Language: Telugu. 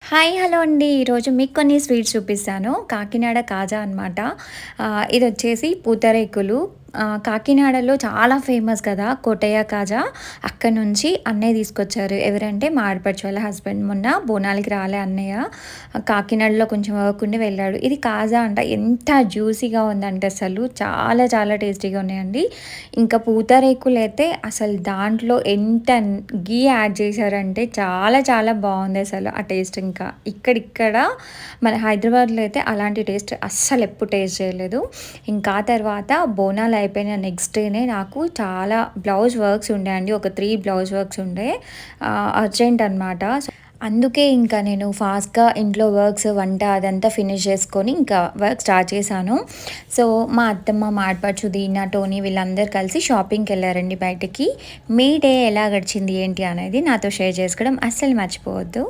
హాయ్! హలో అండి. ఈరోజు మీకు కొన్ని స్వీట్స్ చూపిస్తాను. కాకినాడ కాజా అనమాట. ఇదొచ్చేసి పూతరేకులు. కాకినాడలో చాలా ఫేమస్ కదా! కోటయ్య కాజా. అక్కడి నుంచి అన్నయ్య తీసుకొచ్చారు. ఎవరంటే మా ఆడపడుచు వాళ్ళ హస్బెండ్. మొన్న బోనాలకి రాలే అన్నయ్య. కాకినాడలో కొంచెం వర్క్ ఉండి వెళ్ళాడు. ఇది కాజా అంట. ఎంత జ్యూసీగా ఉందంటే అసలు చాలా చాలా టేస్టీగా ఉన్నాయండి. ఇంకా పూతరేకులైతే అసలు దాంట్లో ఎంత ఘీ యాడ్ చేశారంటే చాలా చాలా బావుందసలు ఆ టేస్ట్ ఇంకా. ఇక్కడ మన హైదరాబాద్‌లో అయితే అలాంటి టేస్ట్ అస్సలెప్పుడు టేస్ట్ చేయలేదు. ఇంకా ఆ తర్వాత బోనాలు అయిపోయిన నెక్స్ట్ డేనే నాకు చాలా బ్లౌజ్ వర్క్స్ ఉండే అండి. ఒక 3 బ్లౌజ్ వర్క్స్ ఉండే. అర్జెంట్ అనమాట. సో, అందుకే ఇంకా నేను ఫాస్ట్‌గా ఇంట్లో వర్క్స్, వంట అదంతా ఫినిష్ చేసుకొని ఇంకా వర్క్ స్టార్ట్ చేశాను. సో, మా అత్తమ్మ, మా ఆడపడుచు దీనా, టోనీ వీళ్ళందరూ కలిసి షాపింగ్‌కెళ్లారండి బయటికి. మీ డే ఎలా గడిచింది ఏంటి అనేది నాతో షేర్ చేసుకోవడం అస్సలు మర్చిపోవద్దు.